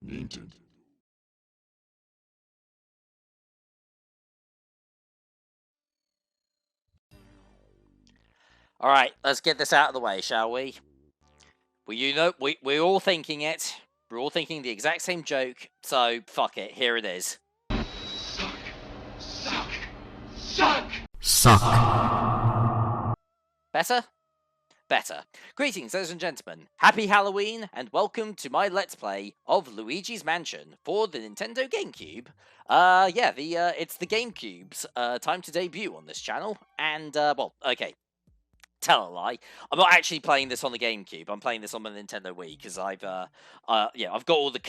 Nintendo. Alright, let's get this out of the way, shall we? Well, you know, we're all thinking it. We're all thinking the exact same joke, so fuck it, here it is. Suck! Suck! Suck! Suck. Better? Better. Greetings, ladies and gentlemen. Happy Halloween, and welcome to my Let's Play of Luigi's Mansion for the Nintendo Gamecube. It's the Gamecube's time to debut on this channel, and, well, okay. Tell a lie. I'm not actually playing this on the GameCube. I'm playing this on my Nintendo Wii because I've got all the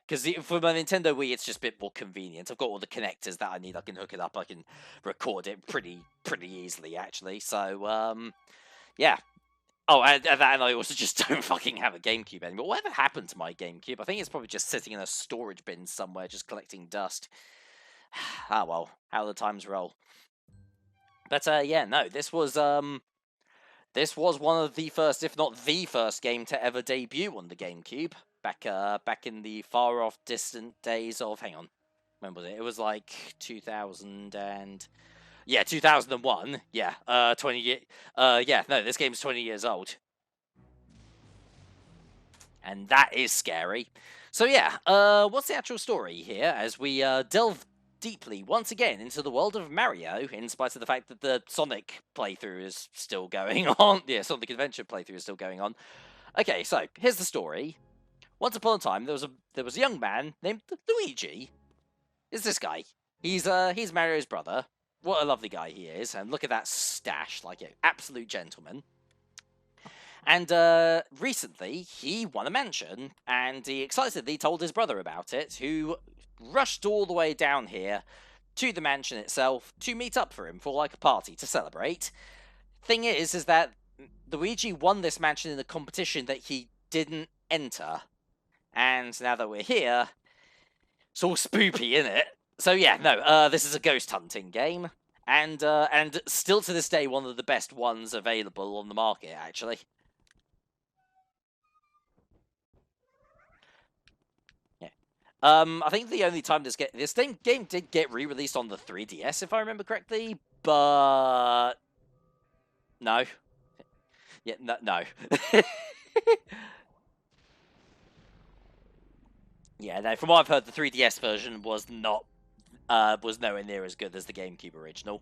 because for my Nintendo Wii it's just a bit more convenient. I've got all the connectors that I need. I can hook it up. I can record it pretty easily actually. So yeah. Oh, and I also just don't fucking have a GameCube anymore. Whatever happened to my GameCube? I think it's probably just sitting in a storage bin somewhere, just collecting dust. Ah well, how the times roll. But yeah, no, this was one of the first, if not the first, game to ever debut on the GameCube. Back in the far off distant days of, hang on, when was it? It was like 2001. Yeah, 20 years. This game's 20 years old, and that is scary. So yeah, what's the actual story here as we delve deeply once again into the world of Mario, in spite of the fact that the Sonic playthrough is still going on. Yeah, Sonic Adventure playthrough is still going on. Okay, so here's the story. Once upon a time, there was a young man named Luigi. Is this guy? He's Mario's brother. What a lovely guy he is, and look at that stash, like an absolute gentleman. And recently, he won a mansion, and he excitedly told his brother about it, who rushed all the way down here to the mansion itself to meet up for him for like a party to celebrate. Thing is that Luigi won this mansion in a competition that he didn't enter, and now that we're here, it's all spoopy, isn't it? So yeah, no, this is a ghost hunting game, and still to this day one of the best ones available on the market, actually. I think the only time this game did get re-released on the 3DS, if I remember correctly, but no. Yeah, no. Yeah, no. From what I've heard, the 3DS version was nowhere near as good as the GameCube original.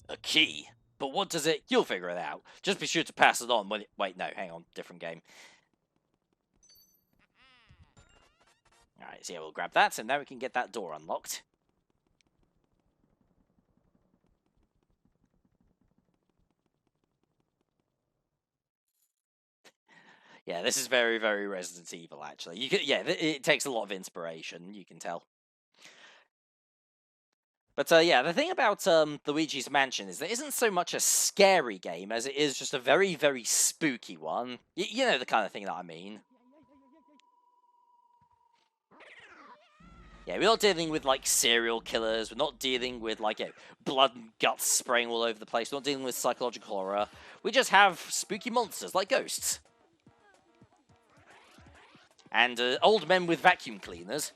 A key. But what does it... You'll figure it out. Just be sure to pass it on when it... Wait, no, hang on. Different game. Alright, so yeah, we'll grab that, and now we can get that door unlocked. Yeah, this is very, very Resident Evil, actually. It takes a lot of inspiration, you can tell. But yeah, the thing about Luigi's Mansion is that it isn't so much a scary game as it is just a very, very spooky one. You know the kind of thing that I mean. Yeah, we're not dealing with, like, serial killers. We're not dealing with, like, blood and guts spraying all over the place. We're not dealing with psychological horror. We just have spooky monsters, like ghosts. And old men with vacuum cleaners.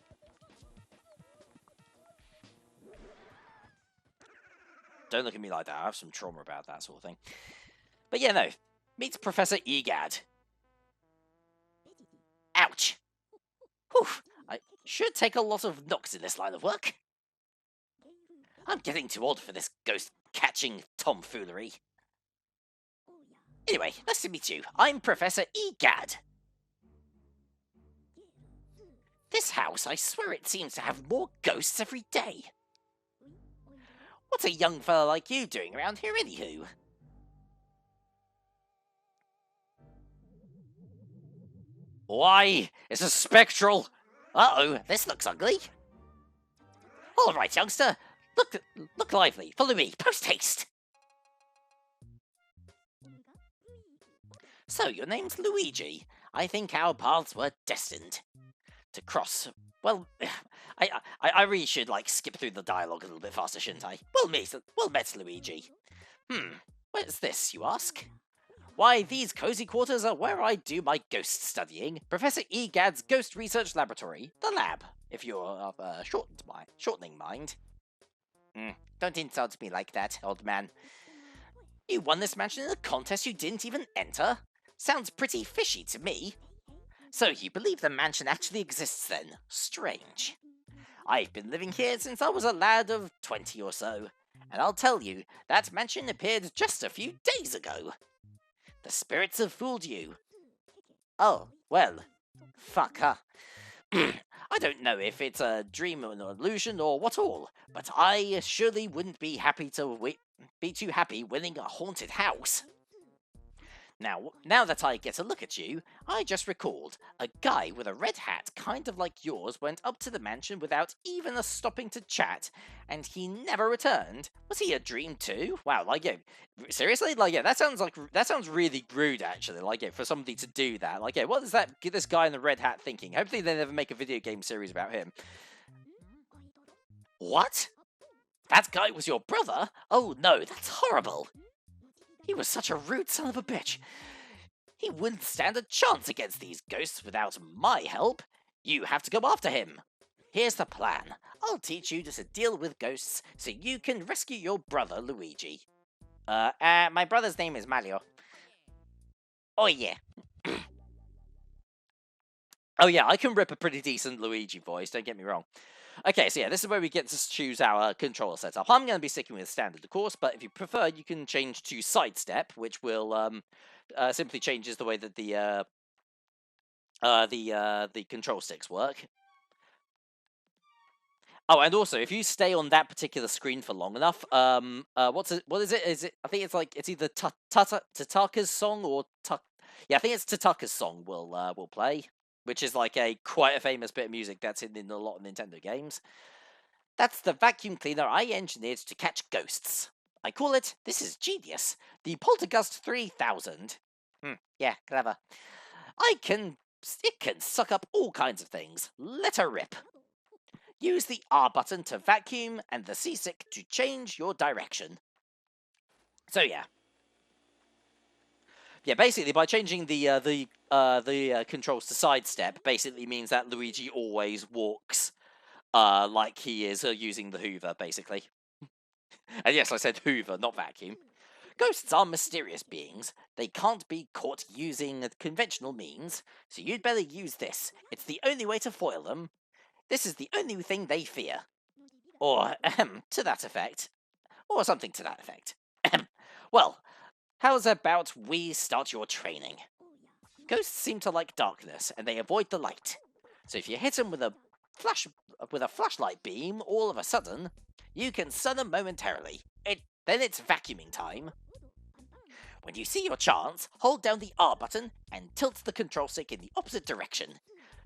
Don't look at me like that. I have some trauma about that sort of thing. But yeah, no. Meet Professor Egad. Ouch. Whew. I should take a lot of knocks in this line of work. I'm getting too old for this ghost-catching tomfoolery. Anyway, nice to meet you. I'm Professor Egad. This house, I swear it seems to have more ghosts every day. What's a young fella like you doing around here, anywho? Why, it's a spectral... Uh-oh, this looks ugly. All right, youngster. Look lively. Follow me. Post-haste. So, your name's Luigi. I think our paths were destined to cross. Well, I really should, like, skip through the dialogue a little bit faster, shouldn't I? Well met, Luigi. Where's this, you ask? Why, these cozy quarters are where I do my ghost studying. Professor Egad's Ghost Research Laboratory, the lab, if you're of a shortening mind. Don't insult me like that, old man. You won this mansion in a contest you didn't even enter? Sounds pretty fishy to me. So you believe the mansion actually exists then? Strange. I've been living here since I was a lad of 20 or so, and I'll tell you, that mansion appeared just a few days ago. The spirits have fooled you. Oh, well, fuck, huh? I don't know if it's a dream or an illusion or what all, but I surely wouldn't be too happy winning a haunted house. Now that I get a look at you, I just recalled a guy with a red hat, kind of like yours, went up to the mansion without even a stopping to chat, and he never returned. Was he a dream too? Wow, like, yeah, seriously, like, yeah, that sounds really rude, actually. Like, yeah, for somebody to do that, like, yeah, what is this guy in the red hat thinking? Hopefully, they never make a video game series about him. What? That guy was your brother? Oh no, that's horrible. He was such a rude son of a bitch. He wouldn't stand a chance against these ghosts without my help. You have to go after him. Here's the plan. I'll teach you to deal with ghosts so you can rescue your brother, Luigi. My brother's name is Mario. Oh, yeah. Oh, yeah, I can rip a pretty decent Luigi voice, don't get me wrong. Okay, so yeah, this is where we get to choose our controller setup. I'm going to be sticking with standard, of course, but if you prefer, you can change to sidestep, which will simply changes the way that the control sticks work. Oh, and also, if you stay on that particular screen for long enough, what is it? I think it's either Tataka's song or yeah, I think it's Tataka's song will play, which is like quite a famous bit of music that's in a lot of Nintendo games. That's the vacuum cleaner I engineered to catch ghosts. I call it, this is genius, the Poltergust 3000. Yeah, clever. It can suck up all kinds of things. Let her rip. Use the R button to vacuum and the C stick to change your direction. So yeah. Yeah, basically by changing the controls to sidestep basically means that Luigi always walks like he is using the Hoover, basically. And yes, I said Hoover, not vacuum. Ghosts are mysterious beings. They can't be caught using conventional means, so you'd better use this. It's the only way to foil them. This is the only thing they fear. Or, to that effect. Or something to that effect. Well, how's about we start your training? Ghosts seem to like darkness, and they avoid the light. So if you hit them with a flashlight beam all of a sudden, you can stun them momentarily. Then it's vacuuming time. When you see your chance, hold down the R button and tilt the control stick in the opposite direction.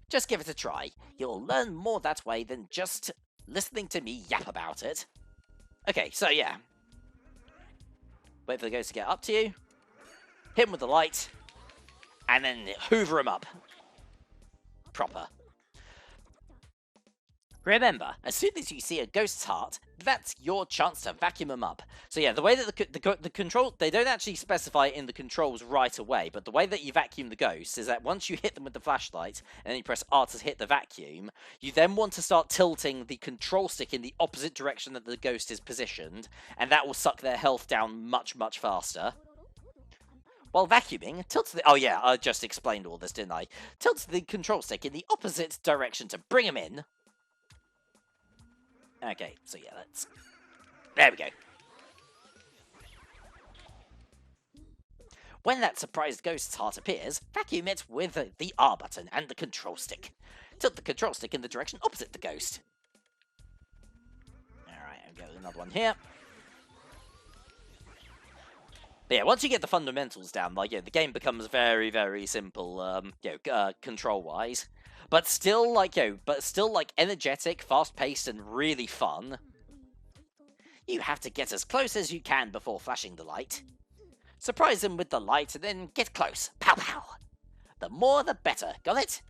Just give it a try. You'll learn more that way than just listening to me yap about it. Okay, so yeah. Wait for the ghost to get up to you. Hit him with the light. And then hoover him up. Proper. Remember, as soon as you see a ghost's heart, that's your chance to vacuum them up. So yeah, the way that the control, they don't actually specify it in the controls right away, but the way that you vacuum the ghosts is that once you hit them with the flashlight, and then you press R to hit the vacuum, you then want to start tilting the control stick in the opposite direction that the ghost is positioned, and that will suck their health down much, much faster. While vacuuming, tilt the... Oh yeah, I just explained all this, didn't I? Tilt the control stick in the opposite direction to bring them in. Okay, so yeah, let's... There we go. When that surprised ghost's heart appears, vacuum it with the R button and the control stick. Tilt the control stick in the direction opposite the ghost. Alright, I've got another one here. But yeah, once you get the fundamentals down, like, yeah, the game becomes very, very simple, control-wise. But still, like, energetic, fast-paced, and really fun. You have to get as close as you can before flashing the light. Surprise them with the light, and then get close. Pow pow! The more, the better. Got it?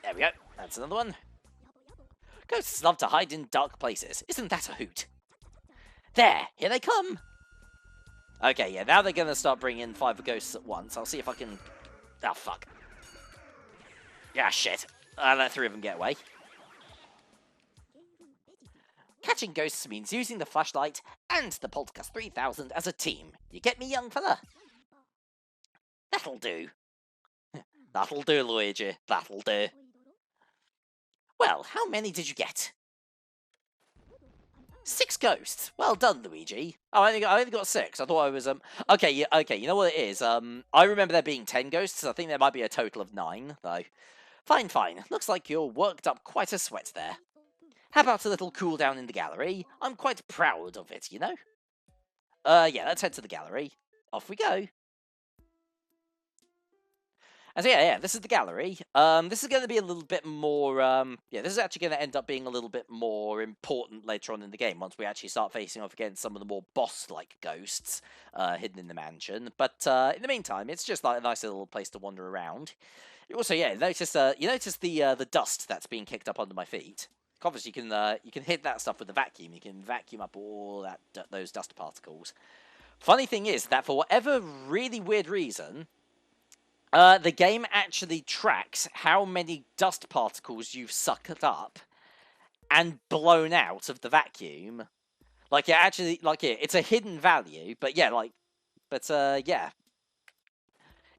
There we go. That's another one. Ghosts love to hide in dark places. Isn't that a hoot? There, here they come. Okay, yeah, now they're going to start bringing in 5 ghosts at once. I'll see if I can... Oh, fuck. Yeah, shit. I let 3 of them get away. Catching ghosts means using the flashlight and the Poltergust 3000 as a team. You get me, young fella? That'll do. That'll do, Luigi. That'll do. Well, how many did you get? 6 ghosts. Well done, Luigi. Oh, I only got 6. I thought I was Okay, yeah, okay. You know what it is? I remember there being 10 ghosts. I think there might be a total of 9, though. Fine, fine. Looks like you're worked up quite a sweat there. How about a little cool down in the gallery? I'm quite proud of it, you know. Yeah. Let's head to the gallery. Off we go. And so, yeah, this is the gallery. This is going to be a little bit more, yeah, this is actually going to end up being a little bit more important later on in the game, once we actually start facing off against some of the more boss-like ghosts hidden in the mansion. But in the meantime, it's just like a nice little place to wander around. You also, yeah, you notice the dust that's being kicked up under my feet. Obviously, you can hit that stuff with the vacuum. You can vacuum up all those dust particles. Funny thing is that for whatever really weird reason, the game actually tracks how many dust particles you've sucked up and blown out of the vacuum. Like, it actually, like, it's a hidden value, but yeah, like, but yeah.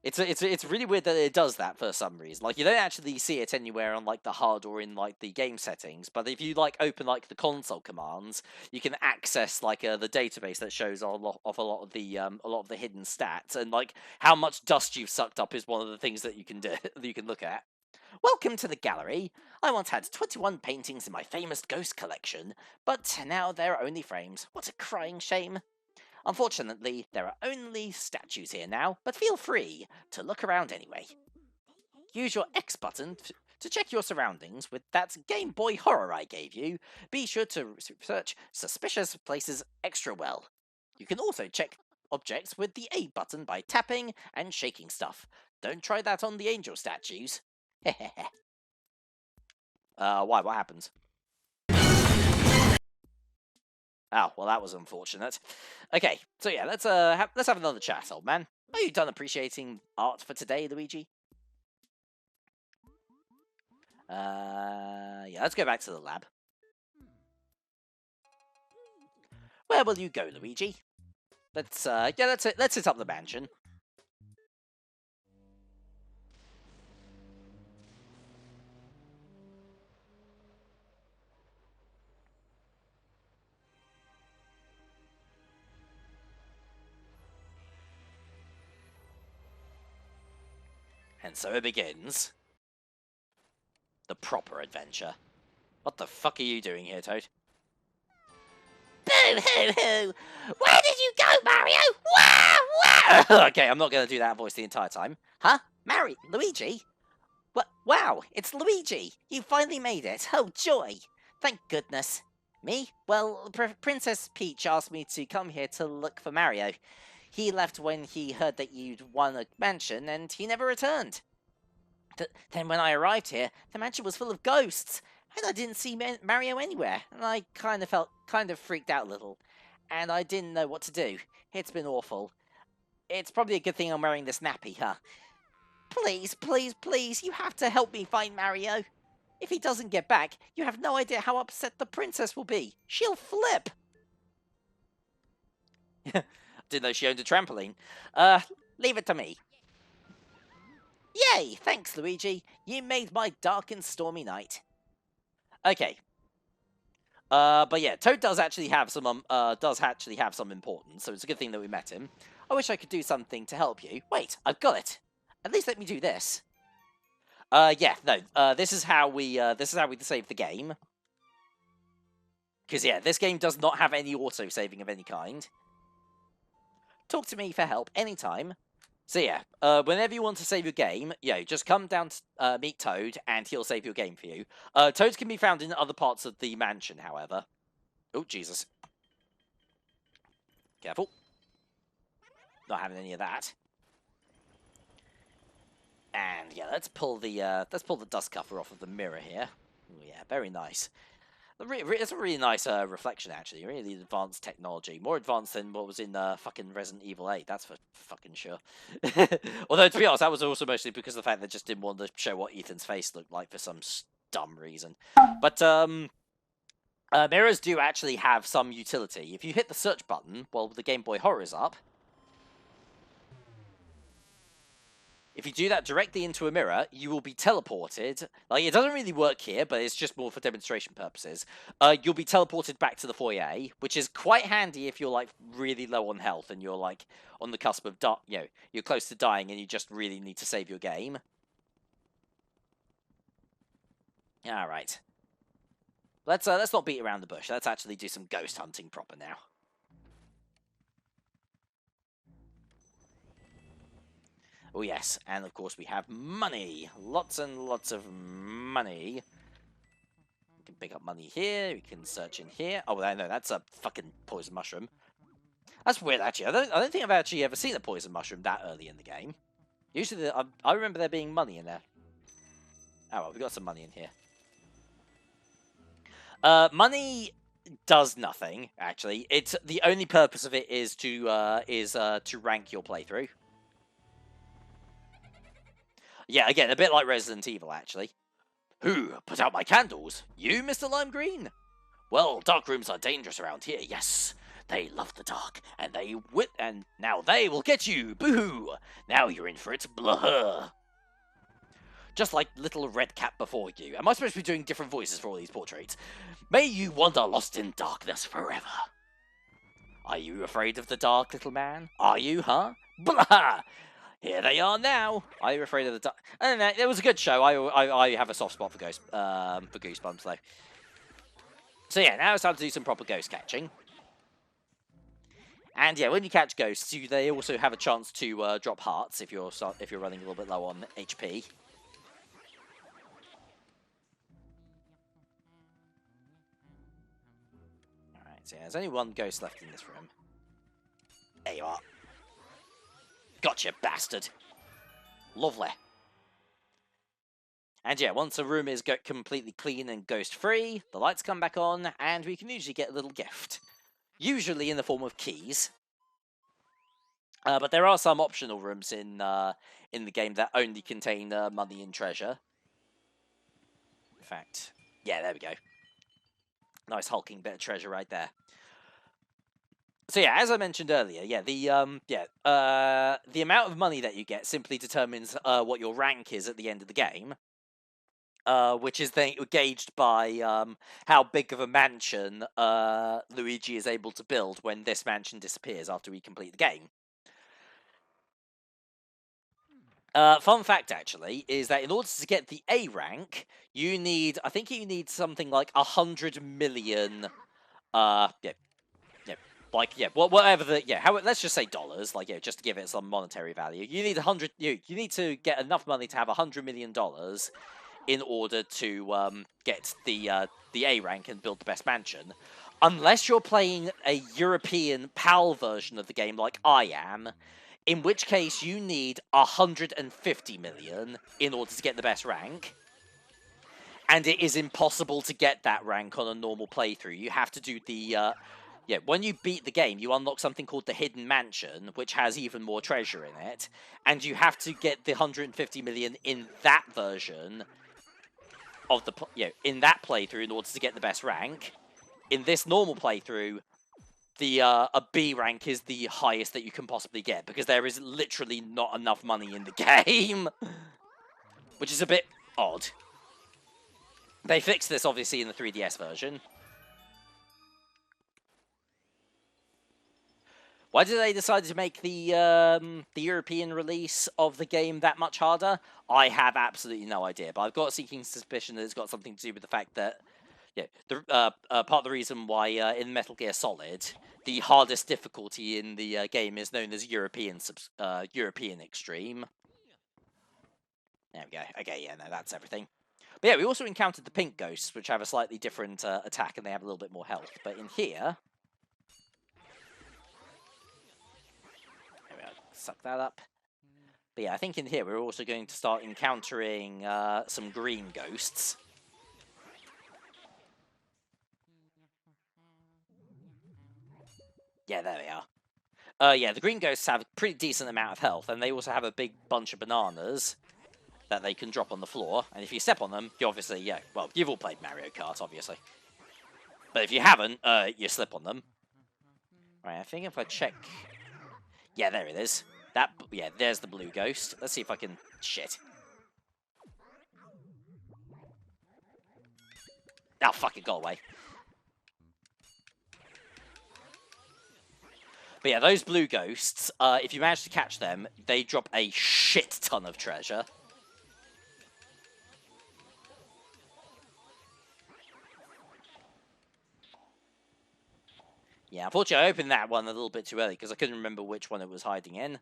It's really weird that it does that for some reason. Like, you don't actually see it anywhere on, like, the HUD or in, like, the game settings, but if you, like, open, like, the console commands, you can access, like, the database that shows a lot of the hidden stats, and, like, how much dust you've sucked up is one of the things that you can do, that you can look at. Welcome to the gallery. I once had 21 paintings in my famous ghost collection, but now there are only frames. What a crying shame. Unfortunately, there are only statues here now, but feel free to look around anyway. Use your X button to check your surroundings with that Game Boy horror I gave you. Be sure to search suspicious places extra well. You can also check objects with the A button by tapping and shaking stuff. Don't try that on the angel statues. Hehehe. Why? What happens? Oh, well, that was unfortunate. Okay, so yeah, let's have another chat, old man. Are you done appreciating art for today, Luigi? Yeah, let's go back to the lab. Where will you go, Luigi? Let's hit up the mansion. And so it begins. The proper adventure. What the fuck are you doing here, Toad? Boo-hoo-hoo! Where did you go, Mario? Wow! Wow! Okay, I'm not going to do that voice the entire time. Huh? Luigi? Wow, it's Luigi! You finally made it! Oh, joy! Thank goodness. Me? Well, Princess Peach asked me to come here to look for Mario. He left when he heard that you'd won a mansion, and he never returned. Then when I arrived here, the mansion was full of ghosts, and I didn't see Mario anywhere, and I kind of freaked out a little, and I didn't know what to do. It's been awful. It's probably a good thing I'm wearing this nappy, huh? Please, please, please, you have to help me find Mario. If he doesn't get back, you have no idea how upset the princess will be. She'll flip. Didn't know she owned a trampoline. Leave it to me. Yay! Thanks, Luigi. You made my dark and stormy night. Okay. But yeah, Toad does actually have some importance, so it's a good thing that we met him. I wish I could do something to help you. Wait, I've got it. At least let me do this. Yeah, no. This is how we save the game. Because yeah, this game does not have any auto saving of any kind. Talk to me for help anytime. So yeah, whenever you want to save your game, yeah, just come down to meet Toad, and he'll save your game for you. Toads can be found in other parts of the mansion, however. Oh, Jesus. Careful. Not having any of that. And yeah, let's pull the dust cover off of the mirror here. Ooh, yeah, very nice. It's a really nice reflection, actually. Really advanced technology. More advanced than what was in fucking Resident Evil 8, that's for fucking sure. Although, to be honest, that was also mostly because of the fact they just didn't want to show what Ethan's face looked like for some dumb reason. But, mirrors do actually have some utility. If you hit the search button while the Game Boy Horror is up, if you do that directly into a mirror, you will be teleported. Like, it doesn't really work here, but it's just more for demonstration purposes. You'll be teleported back to the foyer, which is quite handy if you're, like, really low on health and you're, like, on the cusp of, you're close to dying and you just really need to save your game. Alright. Let's not beat around the bush. Let's actually do some ghost hunting proper now. Oh yes, and of course we have money. Lots and lots of money. We can pick up money here, we can search in here. Oh, no, that's a fucking poison mushroom. That's weird, actually. I don't think I've actually ever seen a poison mushroom that early in the game. Usually, I remember there being money in there. Oh, well, we got some money in here. Money does nothing, actually. It's the only purpose of it is to rank your playthrough. Yeah, again, a bit like Resident Evil, actually. Who put out my candles? You, Mr. Lime Green? Well, dark rooms are dangerous around here, yes. They love the dark, and now they will get you, boo-hoo! Now you're in for it, blah. Just like little red cap before you. Am I supposed to be doing different voices for all these portraits? May you wander lost in darkness forever. Are you afraid of the dark, little man? Are you, huh? Blah! Here they are now. Are you afraid of the dark? I don't know. It was a good show. I have a soft spot for Goosebumps though. So yeah, now it's time to do some proper ghost catching. And yeah, when you catch ghosts, they also have a chance to drop hearts if you're running a little bit low on HP. All right, so yeah, there's only one ghost left in this room. There you are. Gotcha, bastard. Lovely. And yeah, once a room is completely clean and ghost-free, the lights come back on, and we can usually get a little gift. Usually in the form of keys. But there are some optional rooms in the game that only contain money and treasure. In fact, yeah, there we go. Nice hulking bit of treasure right there. So yeah, as I mentioned earlier, yeah, the amount of money that you get simply determines what your rank is at the end of the game, which is then gauged by how big of a mansion Luigi is able to build when this mansion disappears after we complete the game. Fun fact, actually, is that in order to get the A rank, I think you need something like 100 million, whatever let's just say dollars, just to give it some monetary value. You need 100, you need to get enough money to have $100 million in order to get the A rank and build the best mansion. Unless you're playing a European PAL version of the game like I am, in which case you need 150 million in order to get the best rank. And it is impossible to get that rank on a normal playthrough. You have to do the... when you beat the game, you unlock something called the Hidden Mansion, which has even more treasure in it. And you have to get the 150 million in that version of the... in that playthrough in order to get the best rank. In this normal playthrough, a B rank is the highest that you can possibly get, because there is literally not enough money in the game. Which is a bit odd. They fixed this, obviously, in the 3DS version. Why did they decide to make the European release of the game that much harder? I have absolutely no idea, but I've got a sneaking suspicion that it's got something to do with the fact that part of the reason why in Metal Gear Solid, the hardest difficulty in the game is known as European Extreme. There we go. Okay, yeah, no, that's everything. But yeah, we also encountered the pink ghosts, which have a slightly different attack, and they have a little bit more health. But in here... There we go. Suck that up. But yeah, I think in here we're also going to start encountering some green ghosts. Yeah, there we are. Yeah, the green ghosts have a pretty decent amount of health, and they also have a big bunch of bananas that they can drop on the floor. And if you step on them, you obviously, yeah, well, you've all played Mario Kart, obviously. But if you haven't, you slip on them. Right, I think if I check... Yeah, there it is. Yeah, there's the blue ghost. Let's see if I can... Shit. Oh, fuck it, go away. But yeah, those blue ghosts, if you manage to catch them, they drop a shit ton of treasure. Yeah, unfortunately, I opened that one a little bit too early because I couldn't remember which one it was hiding in.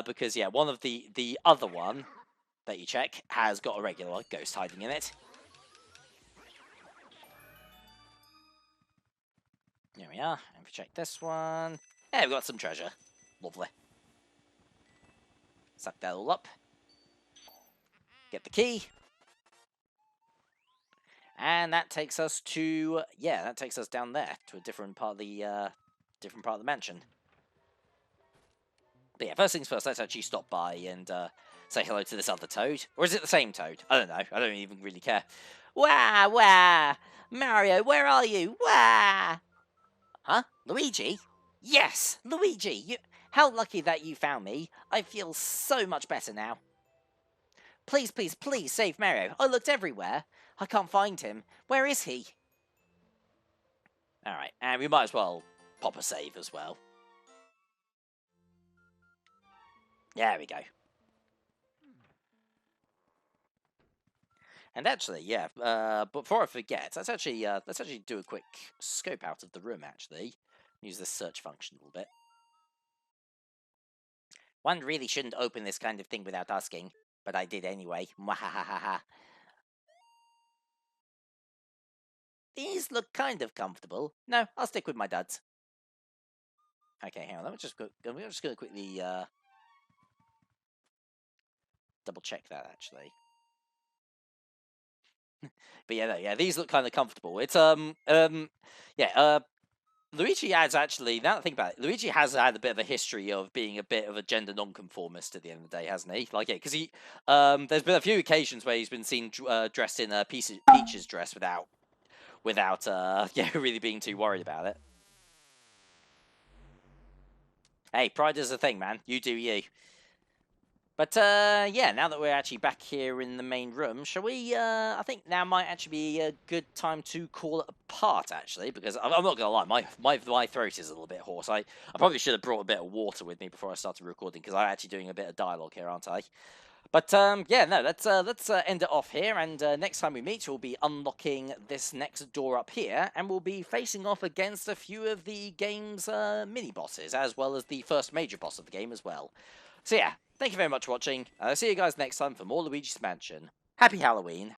Because, yeah, one of the other one that you check has got a regular ghost hiding in it. There we are. And if we check this one... Yeah, we've got some treasure. Lovely. Suck that all up. Get the key. And that takes us to... Yeah, that takes us down there to a different part of the mansion. But yeah, first things first, let's actually stop by and say hello to this other toad. Or is it the same toad? I don't know. I don't even really care. Wah, wah! Mario, where are you? Wah! Huh? Luigi? Yes, Luigi! How lucky that you found me. I feel so much better now. Please, please, please save Mario. I looked everywhere. I can't find him. Where is he? Alright, and we might as well pop a save as well. There we go. And actually, yeah, but before I forget, let's actually do a quick scope out of the room, actually. Use the search function a little bit. One really shouldn't open this kind of thing without asking, but I did anyway. Mwahahaha. These look kind of comfortable. No, I'll stick with my duds. Okay, hang on. I'm just going to quickly double check that, actually. But yeah, no, yeah, these look kind of comfortable. It's Luigi has actually, now that I think about it, Luigi has had a bit of a history of being a bit of a gender nonconformist at the end of the day, hasn't he? Like, yeah, because there's been a few occasions where he's been seen dressed in a Peach's dress without yeah, really being too worried about it. Hey, pride is a thing, man. You do you. But, yeah, now that we're actually back here in the main room, shall we, I think now might actually be a good time to call it apart, actually, because I'm not going to lie, my throat is a little bit hoarse. I probably should have brought a bit of water with me before I started recording, because I'm actually doing a bit of dialogue here, aren't I? But, yeah, no, let's end it off here, and next time we meet, we'll be unlocking this next door up here, and we'll be facing off against a few of the game's mini-bosses, as well as the first major boss of the game as well. So, yeah. Thank you very much for watching. I'll see you guys next time for more Luigi's Mansion. Happy Halloween.